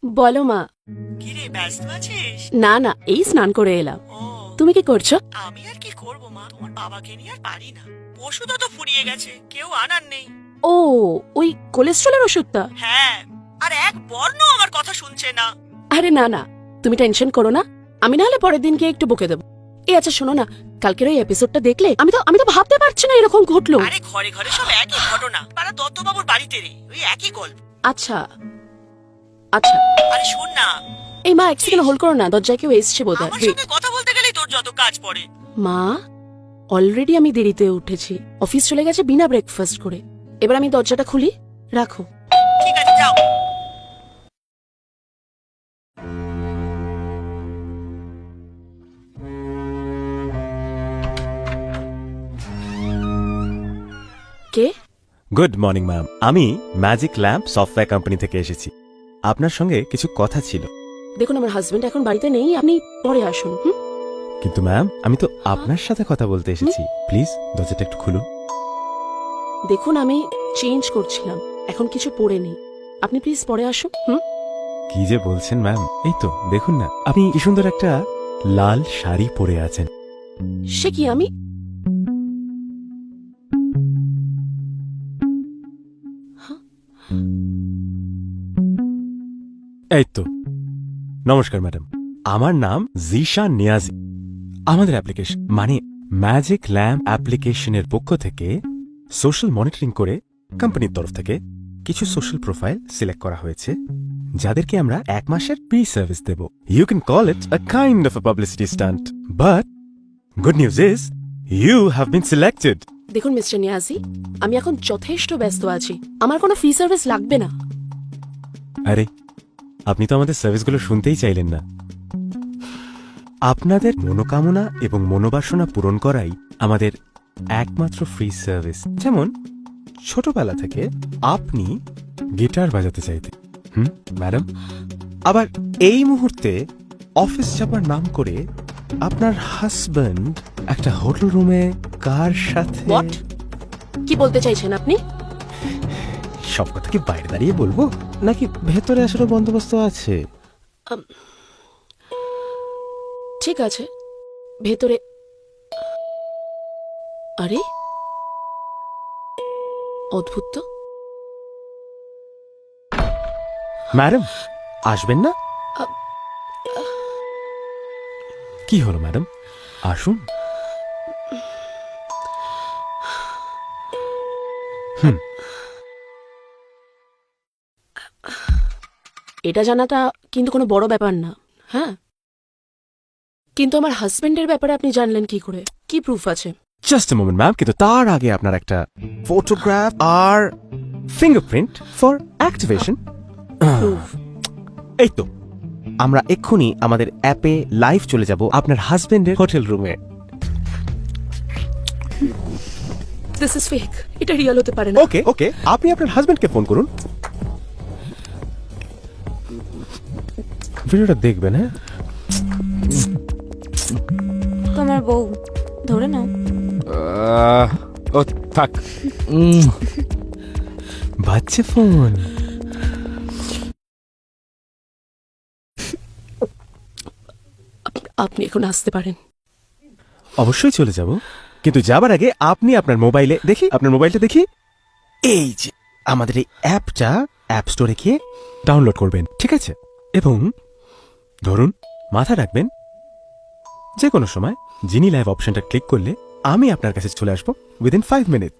বলো মা। কিরে ব্যস্ত আছিস? না না, এই স্নান করে এলাম। ও, তুমি কি করছো? আমি আর কি করব মা, তোমার বাবাকে নিয়ে আর পারি না। ওষুধও তো ফুরিয়ে গেছে, কেউ আনার নেই। ও, ওই কোলেস্ট্রলের ওষুধটা? হ্যাঁ, আর এক বর্ণ আমার কথা শুনছে না। আরে না না, তুমি টেনশন করো না, আমি না হলে পরের দিন গিয়ে একটু বকে দেবো। এই আচ্ছা শোনো না, কালকের ওই এপিসোডটা দেখলে? আমি তো ভাবতে পারছি না এরকম ঘটলো। আরে ঘরে ঘরে সব একই ঘটনা, পাড়া দত্তবাবুর বাড়িতে রে, ওই একই গল্প। আচ্ছা আচ্ছা, আরে শোন না, এই মা এক সেকেন্ড হোল্ড করো না, দরজায় কেউ এসছে বোধহয়। আমার সঙ্গে কথা বলতে গেলেই তোর যত কাজ পড়ে। মা, অলরেডি আমি দেরিতে উঠেছি, অফিস চলে গেছে বিনা ব্রেকফাস্ট করে। এবার আমি দরজাটা খুলি, রাখো। ঠিক আছে, যাও। কে? গুড মর্নিং ম্যাম, আমি ম্যাজিক ল্যাম্প সফটওয়্যার কোম্পানি থেকে এসেছি। আপনার সঙ্গে কিছু কথা ছিল। দেখুন, আমার হাজবেন্ড এখন বাড়িতে নেই, আপনি পরে আসুন। কিন্তু ম্যাম, আমি তো আপনার সাথে কথা বলতে এসেছি। প্লিজ দরজাটা একটু খুলুন। দেখুন, আমি চেঞ্জ করছিলাম, এখন কিছু পরে নেই, আপনি প্লিজ পরে আসুন। কি যে বলছেন ম্যাম, এই তো দেখুন না, আপনি কি সুন্দর একটা লাল শাড়ি পরে আছেন। সে কি আমি? এই তো, নমস্কার ম্যাডাম, আমার নাম জিশান নিয়াজি। আমাদের অ্যাপ্লিকেশন মানে ম্যাজিক ল্যাম্প অ্যাপ্লিকেশনের পক্ষ থেকে সোশ্যাল মনিটরিং করে কোম্পানির তরফ থেকে কিছু সোশ্যাল প্রোফাইল সিলেক্ট করা হয়েছে, যাদেরকে আমরা 1 মাসের ফ্রি সার্ভিস দেব। You can call it a kind of a publicity stunt, but good news is you have been selected. দেখুন মিস্টার নিয়াজি, আমি এখন যথেষ্ট ব্যস্ত আছি, আমার কোনো ফ্রি সার্ভিস লাগবে না। আরে, আপনি তো আমাদের সার্ভিসগুলো শুনতেই চাইলেন না। আপনাদের মনোকামনা এবং মনোবাসনা পূরণ করাই আমাদের একমাত্র ফ্রি সার্ভিস। যেমন ছোটবেলা থেকে আপনি গিটার বাজাতে চাইতেন, ম্যাডাম, আবার এই মুহূর্তে অফিস যাবার নাম করে আপনার হাজব্যান্ড একটা হোটেল রুমে কার সাথে। What? কি বলতে চাইছেন আপনি? সব কথা কি বাইরে দাঁড়িয়ে বলবো, নাকি ভেতরে আসারও বন্দোবস্ত আছে? ঠিক আছে, ভেতরে। আরে, অদ্ভুত তো। ম্যাডাম, আসবেন না? আ- কি হলো ম্যাডাম, আসুন। এটা জানাটা কিন্তু কোনো বড় ব্যাপার না, হ্যাঁ, কিন্তু আমার হাজবেন্ডের ব্যাপারে আপনি জানলেন কি করে? কি প্রুফ আছে? জাস্ট এ মোমেন্ট ম্যাম, কিন্তু তার আগে আপনার একটা ফটোগ্রাফ আর ফিঙ্গারপ্রিন্ট ফর অ্যাক্টিভেশন। প্রুফ? এই তো, আমরা এক্ষুনি আমাদের অ্যাপে লাইভ চলে যাব আপনার হাজবেন্ডের হোটেল রুমে। দিস ইজ ফেক, এটা রিয়েল হতে পারে না। ওকে ওকে, আপনি আপনার হাজবেন্ডকে ফোন করুন, ভিডিওটা দেখবেন। হ্যাঁ, তোমার বউ ধরে নাও। ও থাক, বাচ্চা ফোন। আপনি এখন আসতে পারেন। অবশ্যই চলে যাব, কিন্তু যাবার আগে আপনি আপনার মোবাইলে দেখি, আপনার মোবাইলটা দেখি। এই যে আমাদের এই অ্যাপটা অ্যাপ স্টোরে গিয়ে ডাউনলোড করবেন, ঠিক আছে? এবং ধরুন, মাথা রাখবেন, যে কোনো সময় জিনি লাইভ অপশনটা ক্লিক করলে আমি আপনার কাছে চলে আসবো উইদিন 5 মিনিট।